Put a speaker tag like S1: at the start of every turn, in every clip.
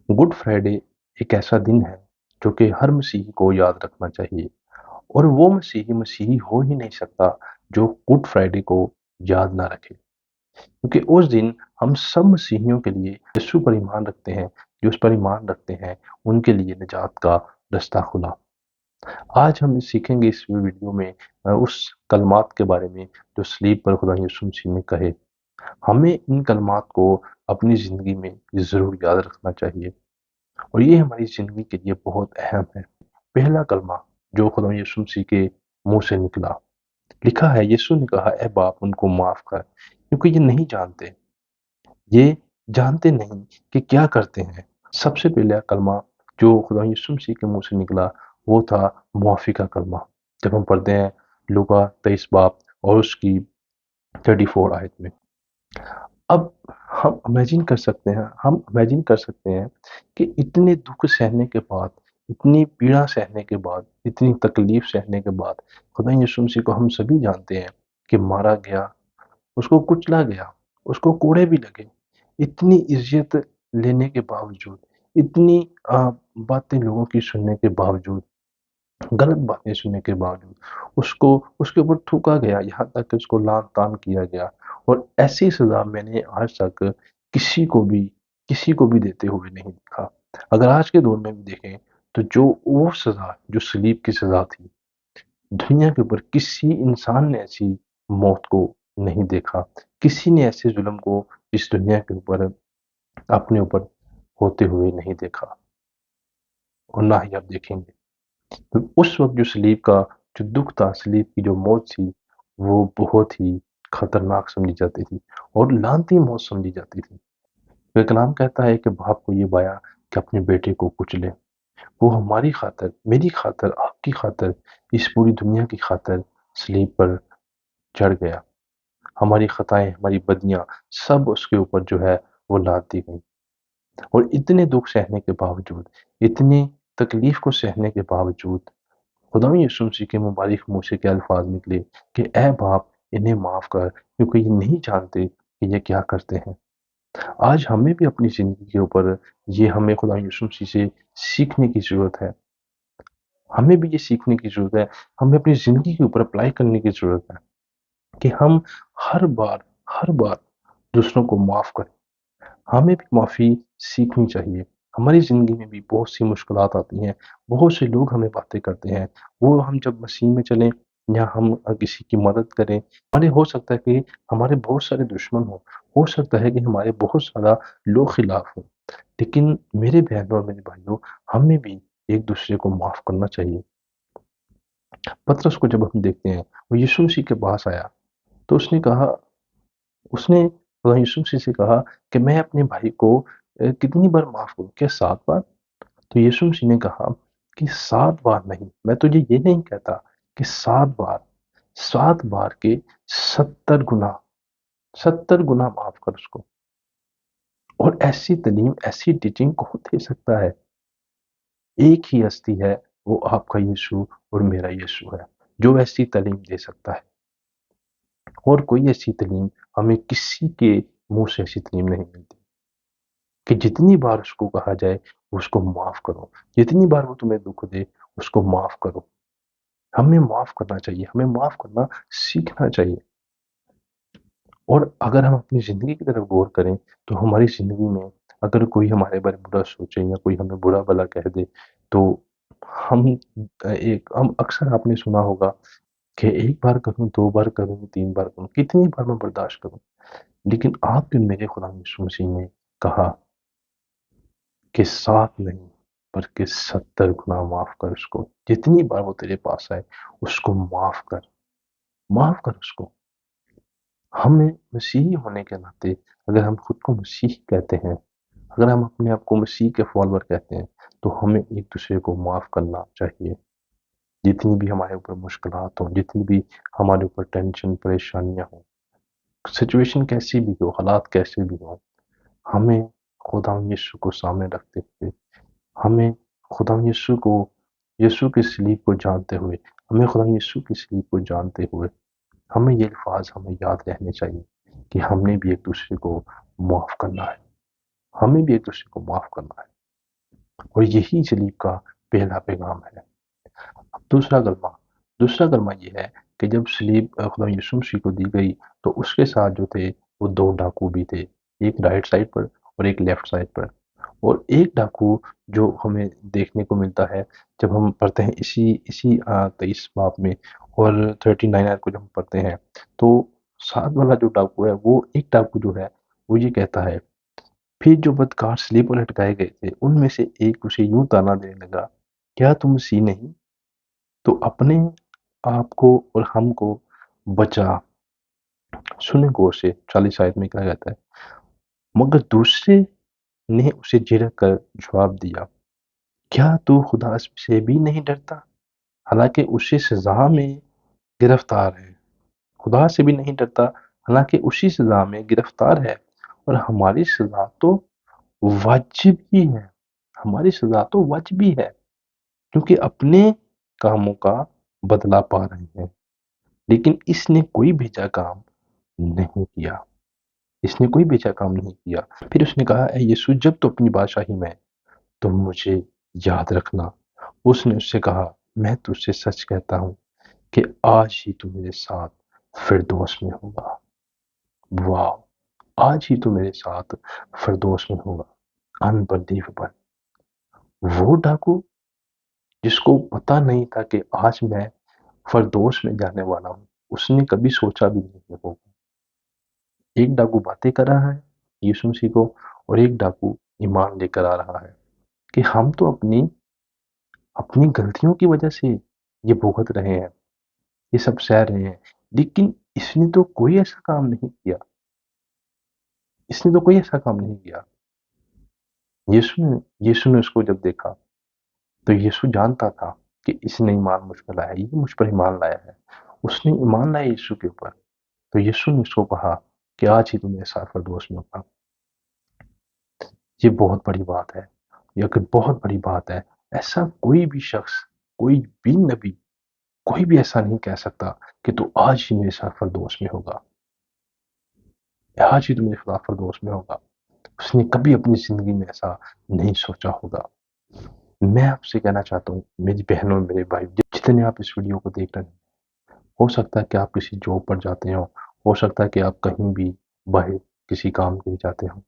S1: Good Friday एक ऐसा दिन है जो कि हर मसीही को याद रखना चाहिए और वो मसीही मसीही हो ही नहीं सकता जो गुड फ्राइडे को याद ना रखे, क्योंकि उस दिन हम सब मसीहियों के लिए यीशु पर ईमान रखते हैं। जो उस पर ईमान रखते हैं उनके लिए निजात का रास्ता खुला। आज हम सीखेंगे इस वीडियो में उस कलमात के बारे में जो सलीब पर खुदा यीशु मसीह ने कहे। हमें इन कलमात को अपनी ज़िंदगी में ज़रूर याद रखना चाहिए और ये हमारी ज़िंदगी के लिए बहुत अहम है। पहला कलमा जो खुदा यीशु मसीह के मुंह से निकला, लिखा है, यीशु ने कहा, ए बाप, उनको माफ कर, क्योंकि ये जानते नहीं कि क्या करते हैं। सबसे पहला कलमा जो खुदा यीशु मसीह के मुंह से निकला वो था मुआफ़ी का कलमा। जब हम पढ़ते हैं लूका 23 बाब और उसकी 34 आयत में, अब हम इमेजिन कर सकते हैं कि इतने दुख सहने के बाद, इतनी पीड़ा सहने के बाद, इतनी तकलीफ सहने के बाद खुदा यीशु मसीह को हम सभी जानते हैं कि मारा गया, उसको कुचला गया, उसको कोड़े भी लगे। इतनी इज्जत लेने के बावजूद, इतनी बातें लोगों की सुनने के बावजूद, गलत बातें सुनने के बावजूद उसको उसके ऊपर थूका गया, यहाँ तक कि उसको लान-तान किया गया। और ऐसी सज़ा मैंने आज तक किसी को भी किसी को भी देते हुए नहीं देखा। अगर आज के दौर में भी देखें तो जो वो सज़ा जो सलीब की सज़ा थी, दुनिया के ऊपर किसी इंसान ने ऐसी मौत को नहीं देखा। किसी ने ऐसे ज़ुल्म को इस दुनिया के ऊपर अपने ऊपर होते हुए नहीं देखा और ना ही अब देखेंगे। तो उस वक़्त जो सलीब का जो दुःख था, सलीब की जो मौत थी, वो बहुत ही खतरनाक समझी जाती थी और लानती मौत समझी जाती थी। तो कलाम कहता है कि बाप को ये बाया कि अपने बेटे को कुचले। वो हमारी खातिर, मेरी खातिर, आपकी खातिर, इस पूरी दुनिया की खातिर सलीब पर चढ़ गया। हमारी खताएँ, हमारी बदियाँ सब उसके ऊपर जो है वो लाद दी गईं। और इतने दुःख सहने के बावजूद, इतनी तकलीफ़ को सहने के बावजूद खुदावंद यीशु मसीह के मुबारक मुँह से क्या अल्फ़ाज़ निकले कि ऐ बाप, इन्हें माफ़ कर, क्योंकि ये नहीं जानते कि ये क्या करते हैं। आज हमें भी अपनी ज़िंदगी के ऊपर ये हमें खुदा यीशु मसीह से सीखने की ज़रूरत है। हमें भी ये सीखने की ज़रूरत है, हमें अपनी ज़िंदगी के ऊपर अप्लाई करने की ज़रूरत है कि हम हर बार दूसरों को माफ़ करें। हमें भी माफ़ी सीखनी चाहिए। हमारी ज़िंदगी में भी बहुत सी मुश्किलात आती हैं, बहुत से लोग हमें बातें करते हैं। वो हम जब मसीह में चलें या हम किसी की मदद करें, हमारे हो सकता है कि हमारे बहुत सारे दुश्मन हों, हो सकता है कि हमारे बहुत सारा लोग खिलाफ हों। लेकिन मेरे बहनों और मेरे भाइयों, हमें भी एक-दूसरे को माफ़ करना चाहिए। पतरस को जब हम देखते हैं, वो यीशु मसीह के पास आया, तो उसने खुदा यीशु मसीह से कहा कि मैं अपने भाई को कितनी बार माफ़ करूँ? क्या 7 बार? तो यीशु मसीह ने कहा कि 7 बार नहीं, मैं तुझे ये नहीं कहता कि 7 बार, 7 बार के 70 गुना माफ़ कर उसको। और ऐसी तालीम, ऐसी टीचिंग कौन दे सकता है? एक ही हस्ती है, वो आपका यीशु और मेरा यीशु है, जो ऐसी तालीम दे सकता है। और कोई ऐसी तालीम हमें किसी के मुँह से ऐसी तालीम नहीं मिलती कि जितनी बार उसको कहा जाए, उसको माफ़ करो। जितनी बार वो तुम्हें दुःख दे, उसको माफ़ करो। हमें माफ़ करना चाहिए, हमें माफ़ करना सीखना चाहिए। और अगर हम अपनी ज़िंदगी की तरफ गौर करें, तो हमारी ज़िंदगी में अगर कोई हमारे बारे में बुरा सोचे या कोई हमें बुरा-भला कह दे, तो हम हम अक्सर आपने सुना होगा कि 1 बार करूँ, 2 बार करूँ, 3 बार करूँ, कितनी बार मैं बर्दाश्त करूँ? लेकिन आपके मेरे खुदा यीशु मसीह ने कहा कि 7 नहीं, बल्कि 70 गुना माफ़ कर उसको। जितनी बार वो तेरे पास आए, उसको माफ़ कर उसको। हमें मसीही होने के नाते, अगर हम खुद को मसीही कहते हैं, अगर हम अपने आप को मसीह के फॉलोअर कहते हैं, तो हमें एक-दूसरे को माफ़ करना चाहिए। जितनी भी हमारे ऊपर मुश्किलात हों, जितनी भी हमारे ऊपर टेंशन, परेशानियाँ हों, सिचुएशन कैसी भी हो, हालात कैसे भी हों, हमें खुदावंद यीशु को सामने रखते हुए, हमें खुदावंद यीशु के सलीब को जानते हुए, हमें खुदावंद यीशु की सलीब को जानते हुए, हमें ये अल्फ़ाज़ हमें याद रहने चाहिए कि हमने भी एक-दूसरे को माफ़ करना है। हमें भी एक-दूसरे को माफ़ करना है। اور یہی سلیب کا پہلا پیغام ہے۔ اب دوسرا کلمہ یہ ہے کہ جب سلیب خدا یسوع مسیح کو دی گئی تو اس کے ساتھ جو تھے وہ دو ڈاکو بھی تھے، ایک رائٹ سائڈ پر اور ایک لیفٹ سائڈ پر۔ اور ایک ڈاکو جو ہمیں دیکھنے کو ملتا ہے جب ہم پڑھتے ہیں اسی 23 باب میں اور 39 آیت کو جب ہم پڑھتے ہیں تو ساتھ والا جو ڈاکو ہے وہ ایک ڈاکو جو ہے وہ یہ کہتا ہے، پھر جو بدکار سلیب پر لٹکائے گئے تھے ان میں سے ایک اسے یوں تانا دینے لگا، کیا تم مسیح نہیں تو اپنے آپ کو اور ہم کو بچا۔ سنیں غور سے 40 آیت میں کیا کہتا ہے، مگر دوسرے نے اسے جھڑک کر جواب دیا، کیا تو خدا سے بھی نہیں ڈرتا، حالانکہ اسی سزا میں گرفتار ہے۔ خدا سے بھی نہیں ڈرتا حالانکہ اسی سزا میں گرفتار ہے، اور ہماری سزا تو واجب ہی ہے، ہماری سزا تو واجب ہی ہے کیونکہ اپنے کاموں کا بدلہ پا رہے ہیں، لیکن اس نے کوئی بھیجا کام نہیں کیا، اس نے کوئی بھیجا کام نہیں کیا۔ پھر اس نے کہا، اے یسوع جب تو اپنی بادشاہی میں تو مجھے یاد رکھنا۔ اس نے اس سے کہا، میں تجھ سے سچ کہتا ہوں کہ آج ہی تو میرے ساتھ فردوس میں ہوگا۔ واو، آج ہی تو میرے ساتھ فردوس میں ہوگا۔ انبلیویبل۔ وہ ڈاکو جس کو پتا نہیں تھا کہ آج میں فردوس میں جانے والا ہوں، اس نے کبھی سوچا بھی نہیں ہوگا۔ ایک ڈاکو باتیں کر رہا ہے یسوع مسیح کو، اور ایک ڈاکو ایمان لے کر آ رہا ہے کہ ہم تو اپنی غلطیوں کی وجہ سے یہ بھگت رہے ہیں، یہ سب سہ رہے ہیں، لیکن اس نے تو کوئی ایسا کام نہیں کیا، اس نے تو کوئی ایسا کام نہیں کیا۔ یسوع نے اس کو جب دیکھا تو یسوع جانتا تھا کہ اس نے ایمان مجھ پر لایا، یہ مجھ پر ایمان لایا ہے، اس نے ایمان لایا یسوع کے اوپر، تو یسوع نے اس کو کہا کہ آج ہی تم میرے ساتھ فردوس میں ہوگا۔ یہ بہت بڑی بات ہے، یہ کہ بہت بڑی بات ہے۔ ایسا کوئی بھی شخص، کوئی بھی نبی، کوئی بھی ایسا نہیں کہہ سکتا کہ تو آج ہی میرے ساتھ فردوس میں ہوگا، آج ہی تو میرے خلاف فردوس میں ہوگا۔ اس نے کبھی اپنی زندگی میں ایسا نہیں سوچا ہوگا۔ میں آپ سے کہنا چاہتا ہوں میری بہنوں میرے بھائی جتنے آپ اس ویڈیو کو دیکھ رہے ہیں، ہو سکتا ہے کہ آپ کسی جاب پر جاتے ہو سکتا ہے کہ آپ کہیں بھی باہر کسی کام کے لیے جاتے ہوں،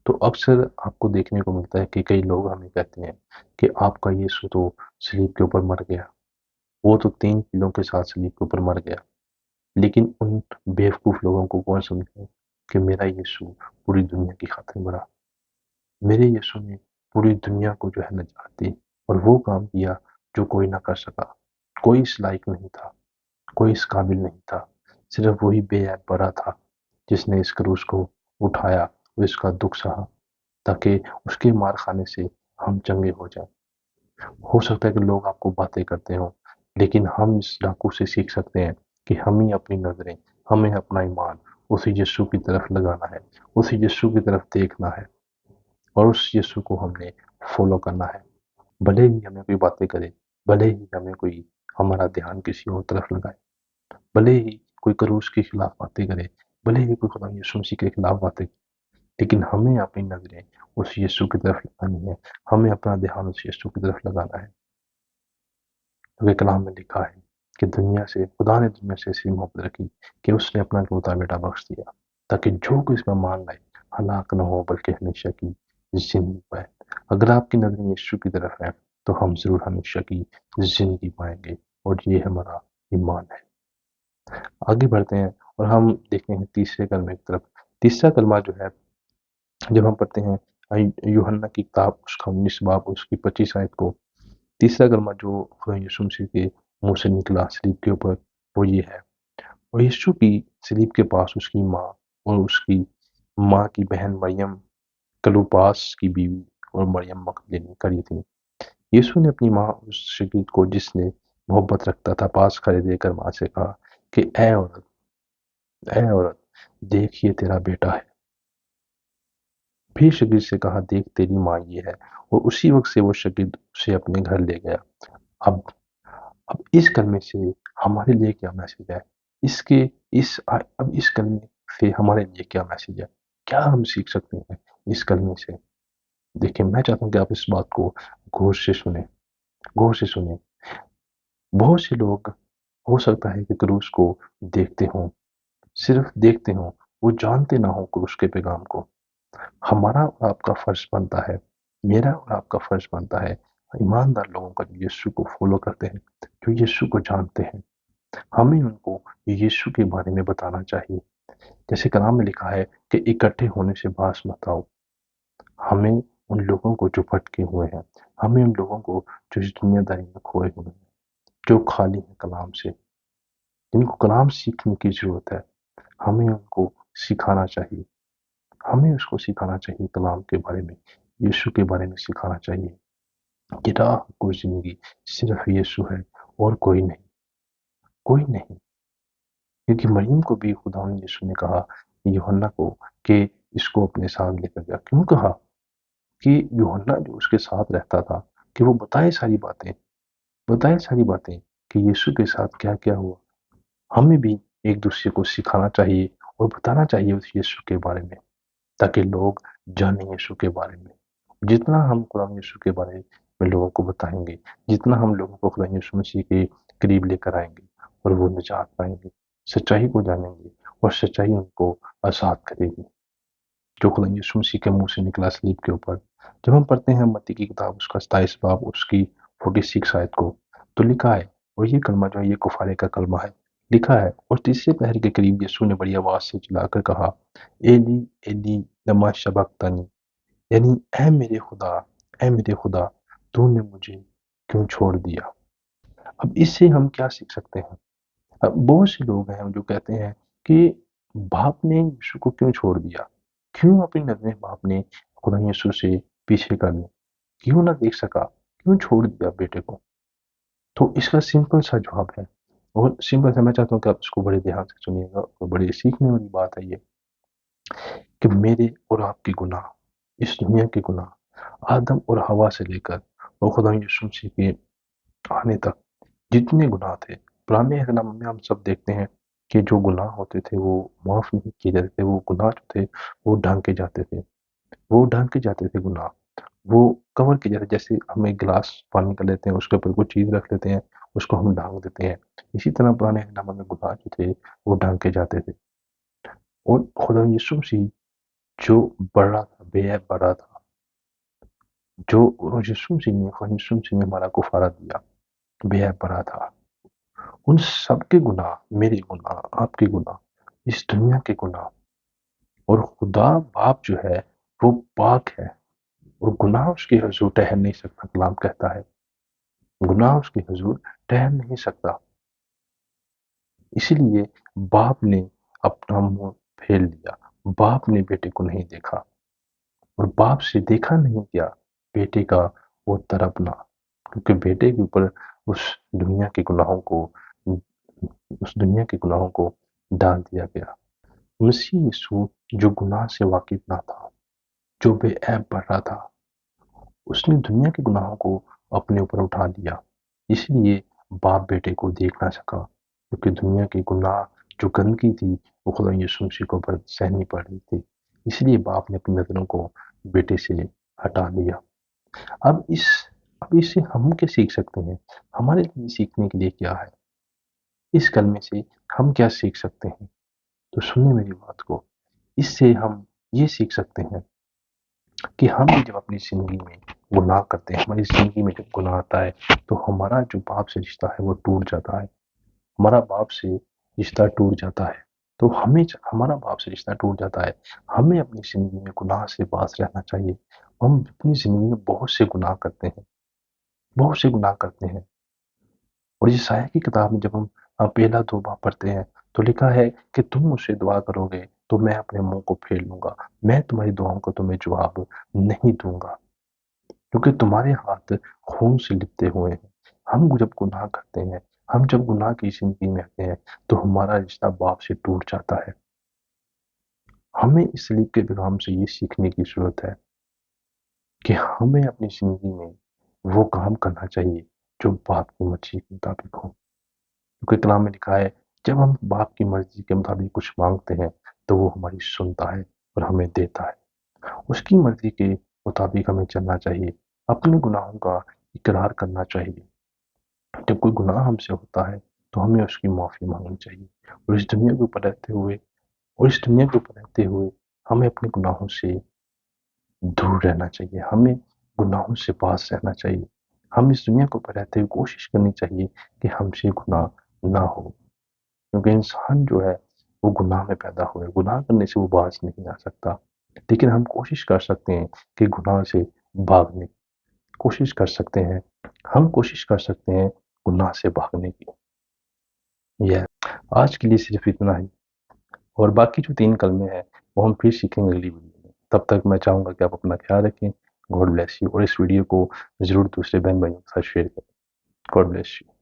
S1: تو اکثر آپ کو دیکھنے کو ملتا ہے کہ کئی لوگ ہمیں کہتے ہیں کہ آپ کا یسوع تو صلیب کے اوپر مر گیا، وہ تو 3 کلوں کے ساتھ صلیب کے اوپر مر گیا۔ لیکن ان بیوقوف لوگوں کو کون سمجھے کہ میرا یسوع پوری دنیا کی خاطر مرا، میرے یسوع نے پوری دنیا کو جو ہے نجات دی اور وہ کام کیا جو کوئی نہ کر سکا، کوئی اس لائق نہیں تھا، کوئی اس قابل نہیں تھا، صرف وہی بے عیب برا تھا جس نے اس کروس کو اٹھایا اور اس کا دکھ سہا تاکہ اس کے مار خانے سے ہم چنگے ہو جائیں۔ ہو سکتا ہے کہ لوگ آپ کو باتیں کرتے ہوں، لیکن ہم اس ڈاکو سے سیکھ سکتے ہیں کہ ہمیں اپنی نظریں، ہمیں اپنا ایمان اسی یسوع کی طرف لگانا ہے، اسی یسوع کی طرف دیکھنا ہے، اور اس یسوع کو ہم نے فالو کرنا ہے۔ بھلے ہی ہمیں کوئی باتیں کرے، بھلے ہی ہمیں کوئی ہمارا دھیان کسی اور طرف لگائے، بھلے ہی کوئی کروس کے خلاف باتیں کرے، بھلے ہی کوئی خدا یسوع مسیح کے خلاف باتیں کرے، لیکن ہمیں اپنی نظریں اس یسوع کی طرف لگانی ہے، ہمیں اپنا دھیان اس یسوع کی طرف لگانا ہے۔ کیونکہ کلام میں لکھا ہے کہ خدا نے دنیا سے ایسی محبت رکھی کہ اس نے اپنا اکلوتا بیٹا بخش دیا تاکہ جو کوئی اس میں مان لائے ہلاک نہ ہو بلکہ ہمیشہ کی زندگی پائے۔ اگر آپ کی نظریں یسوع کی طرف ہے تو ہم ضرور ہمیشہ کی زندگی پائیں گے، اور یہ ہمارا ایمان ہے۔ آگے بڑھتے ہیں اور ہم دیکھتے ہیں تیسرے کلمے کی طرف۔ تیسرا کلمہ جو ہے جب ہم پڑھتے ہیں یوحنا کی کتاب اس کا 19 باب اس کی 25 آیت کو، تیسرا کلمہ جو خدا یسوع مسیح کے منہ سے نکلا صلیب کے اوپر وہ یہ ہے، اور یسوع کی صلیب کے پاس اس کی ماں اور اس کی ماں کی بہن مریم کلوپاس کی بیوی اور مریم مگدلینی کھڑی تھی۔ یسوع نے اپنی ماں اس شگید کو جس نے محبت رکھتا تھا پاس کھڑے دے کر ماں سے کہا کہ اے عورت دیکھ یہ تیرا بیٹا ہے۔ پھر شگید سے کہا دیکھ تیری ماں یہ ہے، اور اسی وقت سے وہ شگید اسے اپنے گھر لے گیا۔ اب اب اس کلمے سے ہمارے لیے کیا میسج ہے؟ اب اس کلمے سے ہمارے لیے کیا میسج ہے؟ کیا ہم سیکھ سکتے ہیں اس کلمے سے؟ देखिए, मैं चाहता हूँ कि आप इस बात को गौर से सुनें, गौर से सुनें। बहुत से लोग हो सकता है कि क्रूस को देखते हों, सिर्फ देखते हों, वो जानते ना हों क्रूस के पैगाम को। हमारा और आपका फर्ज बनता है, मेरा और आपका फर्ज बनता है, ईमानदार लोगों का जो यीशु को फॉलो करते हैं, जो यीशु को जानते हैं, हमें उनको यीशु के बारे में बताना चाहिए। जैसे कलाम में लिखा है कि इकट्ठे होने से बास मत आओ। हमें उन लोगों को जो भटके हुए हैं, हमें उन लोगों को जो इस दुनियादारी में खोए हुए हैं, जो खाली हैं कलाम से, जिनको कलाम सीखने की जरूरत है, हमें उनको सिखाना चाहिए। हमें उसको सिखाना चाहिए कलाम के बारे में, यीशु के बारे में सिखाना चाहिए कि राह को जिंदगी सिर्फ यीशु है और कोई नहीं, कोई नहीं। क्योंकि मरियम को भी खुदा यीशु ने कहा यूहन्ना को कि इसको अपने साथ लेकर जा। क्यों कहा? कि यूहन्ना जो उसके साथ रहता था कि वो बताए सारी बातें कि यीशु के साथ क्या क्या हुआ। हमें भी एक दूसरे को सिखाना चाहिए और बताना चाहिए उस यीशु के बारे में, ताकि लोग जानें यीशु के बारे में। जितना हम खुदा यीशु के बारे में लोगों को बताएंगे, जितना हम लोगों को खुदा यीशु मसीह के करीब लेकर आएंगे और वो निजात पाएंगे, सच्चाई को जानेंगे और सच्चाई उनको आजाद करेगी, जो खुदा यीशु मसीह के मुंह से निकला सलीब के ऊपर। जब हम पढ़ते हैं मत्ती की किताब उसका 27 बाब उसकी 46 आयत को, तो लिखा है, और ये कलमा जो है ये कुफारे का कलमा है, लिखा है, और तीसरे पहर के करीब यीशु ने बड़ी आवाज से चिल्लाकर कहा, एली एली लमा शबक्तनी, यानी ऐ मेरे खुदा तूने मुझे क्यों छोड़ दिया। अब इससे हम क्या सीख सकते हैं? अब बहुत से लोग हैं जो कहते हैं कि बाप ने यीशु को क्यों छोड़ दिया, क्यों अपनी नजरें बाप ने खुदा यीशु से पीछे कर ली, क्यों ना देख सका, क्यों छोड़ दिया बेटे को। तो इसका सिंपल सा जवाब है, और सिंपल सा, मैं चाहता हूँ कि आप इसको बड़े ध्यान से सुनिएगा, और बड़ी सीखने वाली बात है ये, कि मेरे और आपके गुनाह, इस दुनिया के गुनाह, आदम और हवा से लेकर और खुदा यीशु मसीह के आने तक जितने गुनाह थे, पुराने अहदनामे में हम सब देखते हैं कि जो गुनाह होते थे वो माफ नहीं किए जाते थे। वो गुनाह जो थे वो ढांके जाते थे, वो ढांके जाते थे गुनाह, वो कवर किए जाते। जैसे हम एक गिलास पानी का लेते हैं, उसके ऊपर कोई चीज रख लेते हैं, उसको हम ढांक देते हैं। इसी तरह पुराने अहदनामे में गुनाह जो थे वो ढांके जाते थे। और खुदा यीशु मसीह जो बड़ा था, बेहद बड़ा था, जो यीशु मसीह ने, खुदा यीशु मसीह ने हमारा कुफारा दिया, बेहद बड़ा था। उन सबके गुनाह, मेरे गुनाह, आपके गुनाह, इस दुनिया के गुनाह, और खुदा बाप जो है वो पाक है, और गुनाह उसके हुजूर ठहर नहीं सकता। कलाम कहता है गुनाह उसके हुजूर ठहर नहीं सकता। इसलिए बाप ने अपना मुंह फेर लिया, बाप ने बेटे को नहीं देखा, और बाप से देखा नहीं गया बेटे का वो तड़पना, क्योंकि बेटे के ऊपर उस दुनिया के गुनाहों को उस दुनिया के गुनाहों को डाल दिया गया। मसीह यीशु जो गुनाह से वाकिफ ना था, जो बेऐब बर्रा था, उसने दुनिया के गुनाहों को अपने ऊपर उठा लिया। इसलिए बाप बेटे को देख ना सका, क्योंकि दुनिया के गुनाह जो गंदगी थी वो खुदा यीशु मसीह को पर सहनी पड़ रही थी। इसलिए बाप ने अपनी नजरों को बेटे से हटा लिया। अब इस अब इससे हम क्या सीख सकते हैं? हमारे लिए सीखने के लिए क्या है? इस कलमे से हम क्या सीख सकते हैं? तो सुनिए मेरी बात को। इससे हम ये सीख सकते हैं कि हम भी जब अपनी ज़िंदगी में गुनाह करते हैं, हमारी ज़िंदगी में जब गुनाह आता है, तो हमारा जो बाप से रिश्ता है वो टूट जाता है। हमारा बाप से रिश्ता टूट जाता है। तो हमें हमारा बाप से रिश्ता टूट जाता है। हमें अपनी ज़िंदगी में गुनाह से बाज रहना चाहिए। हम अपनी ज़िंदगी में बहुत से गुनाह करते हैं, बहुत से गुनाह करते हैं। और यशायाह की किताब में जब हम पहला 2 बाब पढ़ते हैं, तो लिखा है कि तुम मुझसे दुआ करोगे तो मैं अपने मुँह को फेर लूँगा। मैं तुम्हारी दुआओं को तुम्हें जवाब नहीं दूँगा, क्योंकि तुम्हारे हाथ खून से लिपटे हुए हैं। हम जब गुनाह करते हैं, हम जब गुनाह की ज़िंदगी में आते हैं, तो हमारा रिश्ता बाप से टूट जाता है। हमें इस सलीब के पैगाम से ये सीखने की ज़रूरत है कि हमें अपनी ज़िंदगी में वो काम करना चाहिए जो बाप की मर्ज़ी के मुताबिक हो। क्योंकि कलाम में लिखा है, जब हम बाप की मर्ज़ी के मुताबिक कुछ माँगते हैं, तो वो हमारी सुनता है और हमें देता है। उसकी मर्ज़ी के مطابق ہمیں چلنا چاہیے، اپنے گناہوں کا اقرار کرنا چاہیے۔ جب کوئی گناہ ہم سے ہوتا ہے تو ہمیں اس کی معافی مانگنی چاہیے، اور اس دنیا کے اوپر رہتے ہوئے ہمیں اپنے گناہوں سے دور رہنا چاہیے، ہمیں گناہوں سے پاس رہنا چاہیے۔ ہم اس دنیا کو رہتے ہوئے کوشش کرنی چاہیے کہ ہم سے گناہ نہ ہو، کیونکہ انسان جو ہے وہ گناہ میں پیدا ہوئے، گناہ کرنے سے وہ باز نہیں آ سکتا، لیکن ہم کوشش کر سکتے ہیں کہ گناہ سے بھاگنے کوشش کر سکتے ہیں، ہم کوشش کر سکتے ہیں گناہ سے بھاگنے کی۔ یہ آج کے لیے صرف اتنا ہی، اور باقی جو 3 کلمے ہیں وہ ہم پھر سیکھیں گے اگلی ویڈیو میں۔ تب تک میں چاہوں گا کہ آپ اپنا خیال رکھیں۔ گاڈ بلیس یو، اور اس ویڈیو کو ضرور دوسرے بہن بھائیوں کے ساتھ شیئر کریں۔ God bless you.